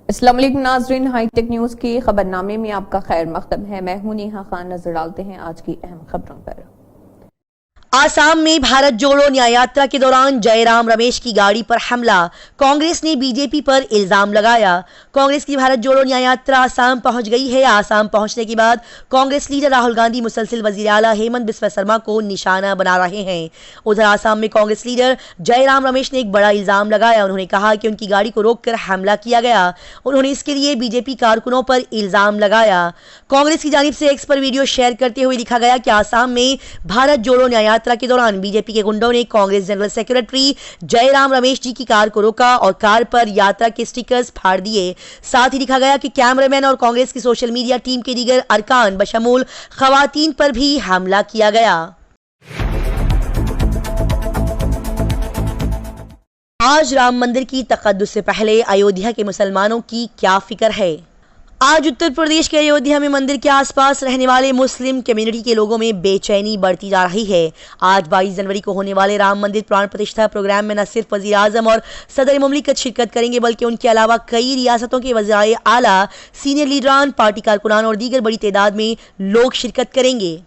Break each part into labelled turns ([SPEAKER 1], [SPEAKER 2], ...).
[SPEAKER 1] अस्सलाम वालेकुम नाज़रीन, हाईटेक न्यूज़ की खबरनामे में आपका खैर मकदम है। मैं हूं नेहा खान। नजर डालते हैं आज की अहम खबरों पर।
[SPEAKER 2] आसाम में भारत जोड़ो न्याय यात्रा के दौरान जयराम रमेश की गाड़ी पर हमला, कांग्रेस ने बीजेपी पर इल्जाम लगाया। कांग्रेस की भारत जोड़ो न्याय यात्रा आसाम पहुंच गई है। आसाम पहुंचने के बाद कांग्रेस लीडर राहुल गांधी मुसलसिल वजीर आला हेमंत बिस्वा शर्मा को निशाना बना रहे हैं। उधर आसाम में कांग्रेस लीडर जयराम रमेश ने एक बड़ा इल्जाम लगाया। उन्होंने कहा कि उनकी गाड़ी को रोककर हमला किया गया। उन्होंने इसके लिए बीजेपी कारकुनों पर इल्जाम लगाया। कांग्रेस की जानिब से एक्स पर वीडियो शेयर करते हुए लिखा गया कि आसाम में भारत जोड़ो न्याय यात्रा के दौरान बीजेपी के गुंडों ने कांग्रेस जनरल सेक्रेटरी जयराम रमेश जी की कार को रोका और कार पर यात्रा के स्टिकर्स फाड़ दिए। साथ ही लिखा गया कि कैमरामैन और कांग्रेस की सोशल मीडिया टीम के दीगर अरकान बशमूल खवातीन पर भी हमला किया गया। आज राम मंदिर की तकद्दुस से पहले अयोध्या के मुसलमानों की क्या फिक्र है। आज उत्तर प्रदेश के अयोध्या में मंदिर के आसपास रहने वाले मुस्लिम कम्युनिटी के लोगों में बेचैनी बढ़ती जा रही है। आज 22 जनवरी को होने वाले राम मंदिर प्राण प्रतिष्ठा प्रोग्राम में न सिर्फ वजीर आजम और सदर मुमलिकत शिरकत करेंगे, बल्कि उनके अलावा कई रियासतों के वज़ीर आला, सीनियर लीडरान, पार्टी कारकुनान और दीगर बड़ी तादाद में लोग शिरकत करेंगे।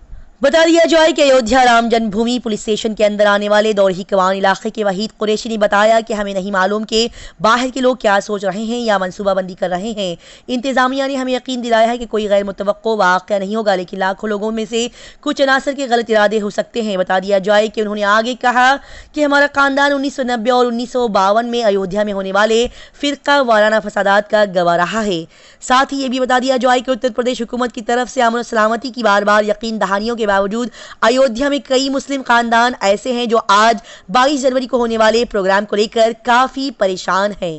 [SPEAKER 2] बता दिया जाए कि अयोध्या राम जन्मभूमि पुलिस स्टेशन के अंदर आने वाले दौरही कवान इलाके के वहीद कुरैशी ने बताया कि हमें नहीं मालूम कि बाहर के लोग क्या सोच रहे हैं या मनसूबाबंदी कर रहे हैं। इंतजामिया ने हमें यकीन दिलाया है कि कोई गैर मुतवक्को वाक़या नहीं होगा, लेकिन लाखों लोगों में से कुछ अनासर के गलत इरादे हो सकते हैं। बता दिया जाए कि उन्होंने आगे कहा कि हमारा खानदान 1990 और 1952 में अयोध्या में होने वाले फिरका वाराना फसादात का गवाह रहा है। साथ ही ये भी बता दिया जाए कि उत्तर प्रदेश हुकूमत की तरफ से अमन और सलामती की बार बार यकीन दहानियों के बावजूद अयोध्या में कई मुस्लिम खानदान ऐसे हैं जो आज 22 जनवरी को होने वाले प्रोग्राम को लेकर काफी परेशान हैं।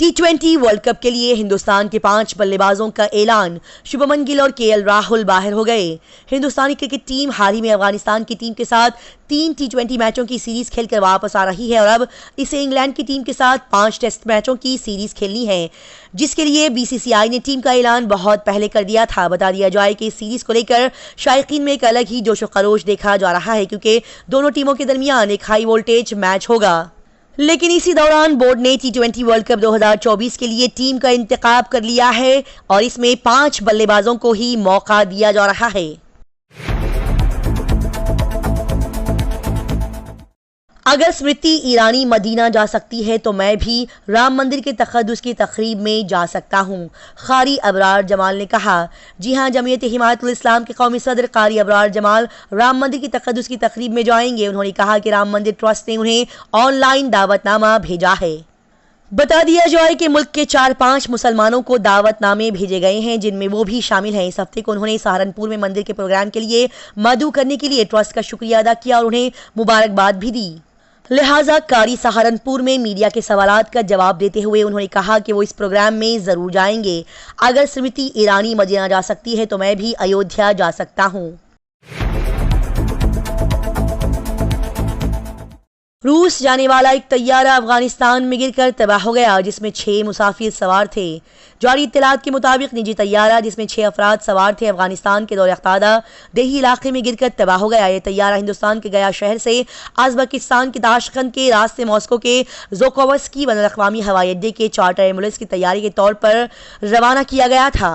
[SPEAKER 2] T20 वर्ल्ड कप के लिए हिंदुस्तान के 5 बल्लेबाजों का ऐलान। शुभमन गिल और केएल राहुल बाहर हो गए। हिंदुस्तानी क्रिकेट टीम हाल ही में अफगानिस्तान की टीम के साथ 3 T20 मैचों की सीरीज खेलकर वापस आ रही है और अब इसे इंग्लैंड की टीम के साथ 5 टेस्ट मैचों की सीरीज खेलनी है, जिसके लिए बीसीसीआई ने टीम का ऐलान बहुत पहले कर दिया था। बता दिया जाए कि इस सीरीज को लेकर शायकीन में एक अलग ही जोशो खरोश देखा जा रहा है, क्योंकि दोनों टीमों के दरमियान एक हाई वोल्टेज मैच होगा। लेकिन इसी दौरान बोर्ड ने T20 वर्ल्ड कप 2024 के लिए टीम का इंतखाब कर लिया है और इसमें 5 बल्लेबाजों को ही मौका दिया जा रहा है। अगर स्मृति ईरानी मदीना जा सकती है तो मैं भी राम मंदिर के तक़द्दुस की तक़रीब में जा सकता हूँ, क़ारी अबरार जमाल ने कहा। जी हाँ, जमीयत हिमायतुल इस्लाम के कौमी सदर क़ारी अबरार जमाल राम मंदिर की तक़द्दुस की तक़रीब में जाएंगे। उन्होंने कहा कि राम मंदिर ट्रस्ट ने उन्हें ऑनलाइन दावतनामा भेजा है। बता दिया जाए कि मुल्क के 4-5 मुसलमानों को दावतनामे भेजे गए हैं, जिनमें वो भी शामिल हैं। इस हफ्ते को उन्होंने सहारनपुर में मंदिर के प्रोग्राम के लिए मदऊ करने के लिए ट्रस्ट का शुक्रिया अदा किया और उन्हें मुबारकबाद भी दी। लिहाजा कारी सहारनपुर में मीडिया के सवालात का जवाब देते हुए उन्होंने कहा कि वो इस प्रोग्राम में जरूर जाएंगे। अगर स्मृति ईरानी मदीना जा सकती है तो मैं भी अयोध्या जा सकता हूँ। रूस जाने वाला एक तैयारा अफगानिस्तान में गिरकर तबाह हो गया, जिसमें 6 मुसाफिर सवार थे। जारी इत्तलात के मुताबिक निजी तैयारा जिसमें 6 अफराद सवार थे अफगानिस्तान के दौर अख्तादा देही इलाके में गिरकर तबाह हो गया। यह तैयारा हिंदुस्तान के गया शहर से उज़्बेकिस्तान के ताशकंद के रास्ते मॉस्को के ज़ोकोवस्की बैनुल-अक़वामी हवाई अड्डे के चार्टर एम्बुलेंस की तैयारी के तौर पर रवाना किया गया था।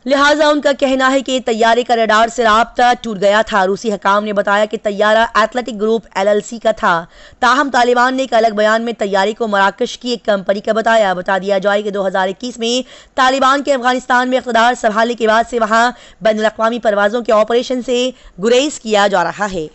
[SPEAKER 2] लिहाजा उनका कहना है कि तैयारे का रडार से राब्ता टूट गया था। रूसी हकाम ने बताया कि तैयारा एथलेटिक ग्रुप LLC का था। ताहम तालिबान ने एक अलग बयान में तैयारे को मराकश की एक कंपनी का बताया। बता दिया जाए कि 2021 में तालिबान के अफगानिस्तान में इक़्तिदार संभालने के बाद से वहां बैनुल-अक़वामी परवाज़ों के ऑपरेशन से गुरेज किया जा रहा है।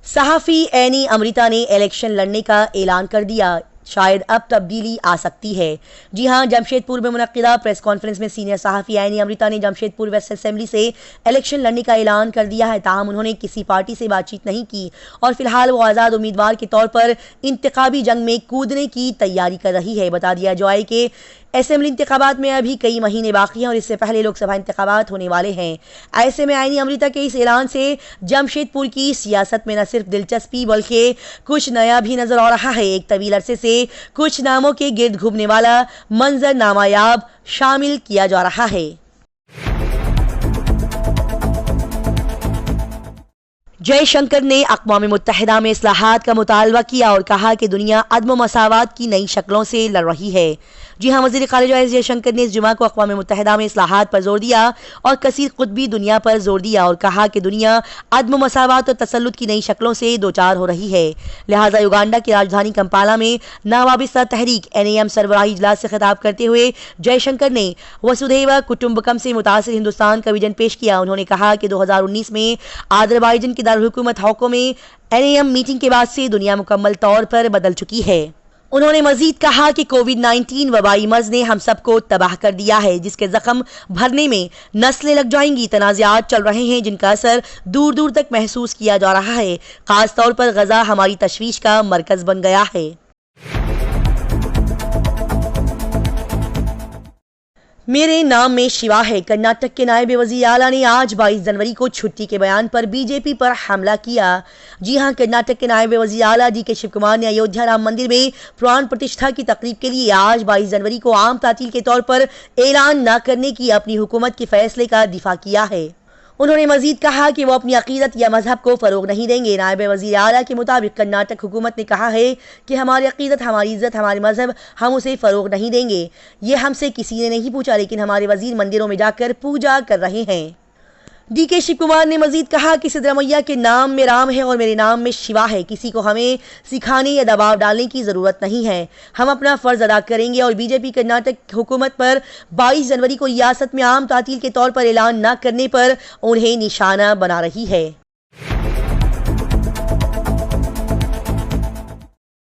[SPEAKER 2] सहाफ़ी एनी अमृता ने इलेक्शन लड़ने का ऐलान कर दिया। शायद अब तब्दीली आ सकती है। जी हां, जमशेदपुर में मुनक्किदा प्रेस कॉन्फ्रेंस में सीनियर सहाफ़ी एनी अमृता ने जमशेदपुर वेस्ट असेंबली से इलेक्शन लड़ने का ऐलान कर दिया है। ताहम उन्होंने किसी पार्टी से बातचीत नहीं की और फिलहाल वो आज़ाद उम्मीदवार के तौर पर इंतखाबी जंग में कूदने की तैयारी कर रही है। बता दिया जाए कि असेंबली इंतखाबात में अभी कई महीने बाकी हैं और इससे पहले लोकसभा इंतखाबात होने वाले हैं। ऐसे में आईनी अमृता के इस ऐलान से जमशेदपुर की सियासत में न सिर्फ दिलचस्पी बल्कि कुछ नया भी नजर आ रहा है। एक तवील अरसे से कुछ नामों के गिर्द घूमने वाला मंजर नामायाब शामिल किया जा रहा है। जयशंकर ने अक़वाम मुत्तहिदा में इस्लाहात का मुतालबा किया और कहा कि दुनिया अदम मसावात की नई शक्लों से लड़ रही है। जी हाँ, वज़ीर ख़ारिजा एस जयशंकर ने इस जुमा को अक़वाम मुत्तहिदा में इस्लाहात पर जोर दिया और कसीर क़ुतबी दुनिया पर जोर दिया और कहा कि दुनिया अदम मसावात और तसल्लुत की नई शक्लों से दो चार हो रही है। लिहाजा युगांडा की राजधानी कंपाला में नावाबिस्ता तहरीक NAM सरबराही इजलास से खिताब करते हुए जयशंकर ने वसुधैव कुटुंबकम से मुतासिर हिंदुस्तान का विजन पेश किया। उन्होंने कहा कि 2019 में आज़रबाईजान की दारुल-हुकूमत हक़ो में NAM मीटिंग के बाद से दुनिया मुकम्मल तौर पर बदल चुकी है। उन्होंने मजीद कहा कि कोविड-19 वबाई मर्ज ने हम सबको तबाह कर दिया है, जिसके जख्म भरने में नस्लें लग जाएंगी। तनाज़ात चल रहे हैं जिनका असर दूर दूर तक महसूस किया जा रहा है। खास तौर पर गजा हमारी तशवीश का मरकज बन गया है। मेरे नाम में शिवा है। कर्नाटक के नायब वज़ीर आला ने आज 22 जनवरी को छुट्टी के बयान पर बीजेपी पर हमला किया। जी हां, कर्नाटक के नायब वज़ीर आला DK शिव कुमार ने अयोध्या राम मंदिर में प्राण प्रतिष्ठा की तकरीब के लिए आज 22 जनवरी को आम तातील के तौर पर ऐलान न करने की अपनी हुकूमत के फैसले का दिफा किया है। उन्होंने मजीद कहा कि वो अपनी अकीदत या मजहब को फरोग नहीं देंगे। नायब वज़ीर आला के मुताबिक कर्नाटक हुकूमत ने कहा है कि हमारी अकीदत, हमारी इज्जत, हमारे मजहब, हम उसे फरोग नहीं देंगे। ये हमसे किसी ने नहीं पूछा, लेकिन हमारे वजीर मंदिरों में जाकर पूजा कर रहे हैं। DK शिव कुमार ने मजीद कहा कि सिद्धरामैया के नाम में राम है और मेरे नाम में शिवा है। किसी को हमें सिखाने या दबाव डालने की ज़रूरत नहीं है। हम अपना फ़र्ज़ अदा करेंगे और बीजेपी कर्नाटक हुकूमत पर 22 जनवरी को रियासत में आम तातील के तौर पर ऐलान न करने पर उन्हें निशाना बना रही है।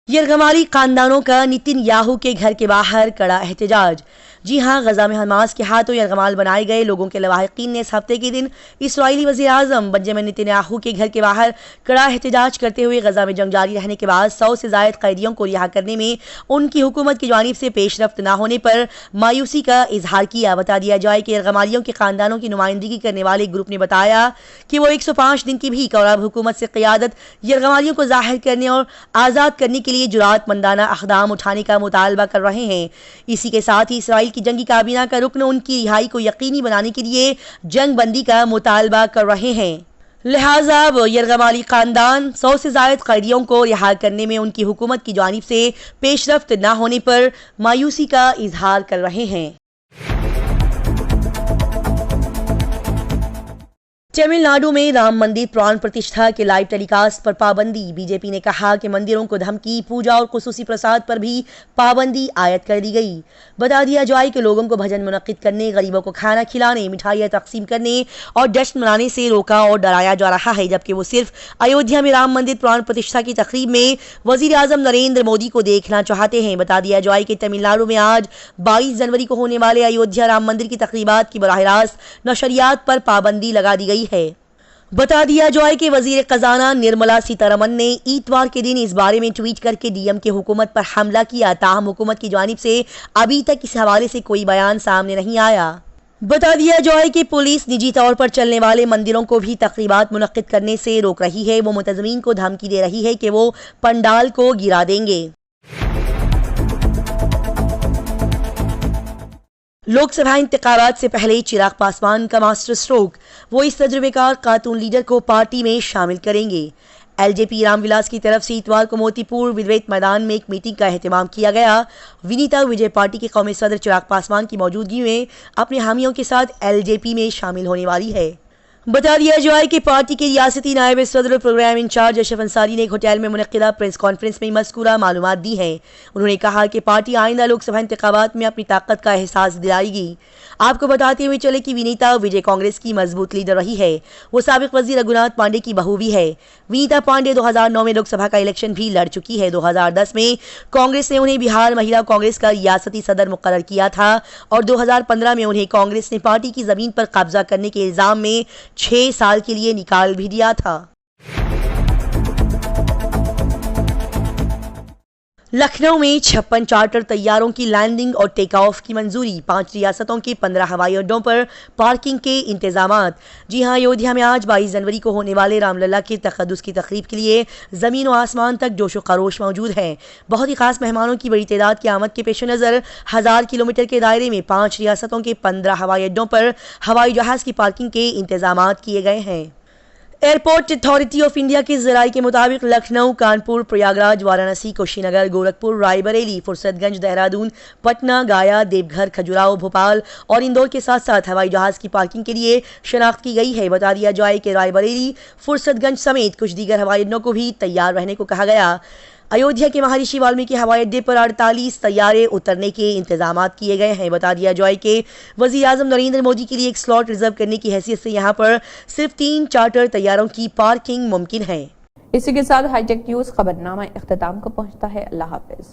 [SPEAKER 2] यरगमाली खानदानों का नेतन्याहू के घर के बाहर कड़ा एहतजाज। जी हाँ, गजा में हमास के हाथों यरगमाल बनाए गए लोगों के लवाहिकीन ने इस हफ्ते के दिन इसराइली वज़ीर आज़म बेंजामिन नेतन्याहू के घर के बाहर कड़ा एहतजाज करते हुए गजा में जंग जारी रहने के बाद 100 से ज़ायद कैदियों को रिहा करने में उनकी हुकूमत की जानिब से पेशरफ्त न होने पर मायूसी का इजहार किया। बता दिया जाए कि यरगमालियों के खानदानों की नुमाइंदगी करने वाले ग्रुप ने बताया कि वो 105 दिन की भीख और अब हुकूमत से क़यादत यरगमालियों को ज़ाहिर करने और आज़ाद करने के लिए जुराअतमंदाना अक़दाम उठाने का मुतालबा कर रहे हैं। इसी के साथ ही इसराइल की जंगी काबीना का रुकन उनकी रिहाई को यकीनी बनाने के लिए जंग बंदी का मुतालबा कर रहे हैं। लिहाजा यरगमाली खानदान 100 से ज़ायद कैदियों को रिहा करने में उनकी हुकूमत की जानिब से पेशरफ्त न होने पर मायूसी का इजहार कर रहे हैं। तमिलनाडु में राम मंदिर प्राण प्रतिष्ठा के लाइव टेलीकास्ट पर पाबंदी। बीजेपी ने कहा कि मंदिरों को धमकी, पूजा और खुसूसी प्रसाद पर भी पाबंदी आयद कर दी गई। बता दिया जाए कि लोगों को भजन मुनक्किद करने, गरीबों को खाना खिलाने, मिठाइयाँ तकसीम करने और जश्न मनाने से रोका और डराया जा रहा है, जबकि वो सिर्फ अयोध्या में राम मंदिर प्राण प्रतिष्ठा की तकरीब में वज़ीर आज़म नरेंद्र मोदी को देखना चाहते हैं। बता दिया जाए कि तमिलनाडु में आज 22 जनवरी को होने वाले अयोध्या राम मंदिर की तकरीबात की बराह रास्त नशरियात पर पाबंदी लगा दी गई है। बता दिया जाए कि वजीर खजाना निर्मला सीतारमन ने इतवार के दिन इस बारे में ट्वीट करके DM की हुकूमत पर हमला किया। ताहम हुकूमत की जानिब से अभी तक इस हवाले से कोई बयान सामने नहीं आया। बता दिया जाए कि पुलिस निजी तौर पर चलने वाले मंदिरों को भी तकरीबात मुनक्किद करने से रोक रही है। वो मुतज़मीन को धमकी दे रही है कि वो पंडाल को गिरा देंगे। लोकसभा इंतखाबात से पहले चिराग पासवान का मास्टर स्ट्रोक, वो इस तजुर्बेकार खातून लीडर को पार्टी में शामिल करेंगे। LJP रामविलास की तरफ से इतवार को मोतीपुर विद्वैत मैदान में एक मीटिंग का एहतमाम किया गया। विनीता विजय पार्टी के कौमी सदर चिराग पासवान की मौजूदगी में अपने हामियों के साथ LJP में शामिल होने वाली है। बता दिया जाए कि पार्टी के रियासती नायब सदर प्रोग्राम इंचार्ज अशरफ अंसारी ने एक होटल में मुनक्किदा प्रेस कॉन्फ्रेंस में मज़कूरा मालूमात दी है। उन्होंने कहा कि पार्टी आइंदा लोकसभा इंतखाबात में अपनी ताकत का एहसास दिलाएगी। आपको बताते हुए चले कि विनीता विजय कांग्रेस की मजबूत लीडर रही है। वो साबिक वजीर रघुनाथ पांडे की बहू भी है। विनीता पांडे 2009 में लोकसभा का इलेक्शन भी लड़ चुकी है। 2010 में कांग्रेस ने उन्हें बिहार महिला कांग्रेस का रियासती सदर मुकर्रर किया था और 2015 में उन्हें कांग्रेस ने पार्टी की जमीन पर कब्जा करने के इल्जाम में 6 साल के लिए निकाल भी दिया था। लखनऊ में 56 चार्टर तैयारों की लैंडिंग और टेक ऑफ की मंजूरी। 5 रियासतों के 15 हवाई अड्डों पर पार्किंग के इंतजामात। जी हां, अयोध्या में आज 22 जनवरी को होने वाले रामलला के तक़द्दुस की तक़रीब के लिए ज़मीन व आसमान तक जोशो खरोश मौजूद है। बहुत ही खास मेहमानों की बड़ी तादाद की आमद के पेश नज़र 1000 किलोमीटर के दायरे में 5 रियासतों के 15 हवाई अड्डों पर हवाई जहाज़ की पार्किंग के इंतजामात किए गए हैं। एयरपोर्ट अथॉरिटी ऑफ इंडिया के जराये के मुताबिक लखनऊ, कानपुर, प्रयागराज, वाराणसी, कुशीनगर, गोरखपुर, रायबरेली, फुर्सतगंज, देहरादून, पटना, गया, देवघर, खजुराहो, भोपाल और इंदौर के साथ साथ हवाई जहाज की पार्किंग के लिए शनाख्त की गई है। बता दिया जाए कि रायबरेली, फुर्सतगंज समेत कुछ दीगर हवाई अड्डों को भी तैयार रहने को कहा गया। अयोध्या के महर्षि वाल्मीकि हवाई अड्डे पर 48 तैयारे उतरने के इंतजाम किए गए हैं। बता दिया जाए कि वजीर आजम नरेंद्र मोदी के लिए एक स्लॉट रिजर्व करने की हैसियत से यहां पर सिर्फ 3 चार्टर तैयारों की पार्किंग मुमकिन है।
[SPEAKER 1] इसी के साथ हाईटेक न्यूज खबरनामा इख्तिताम को पहुंचता है। अल्लाह हाफिज।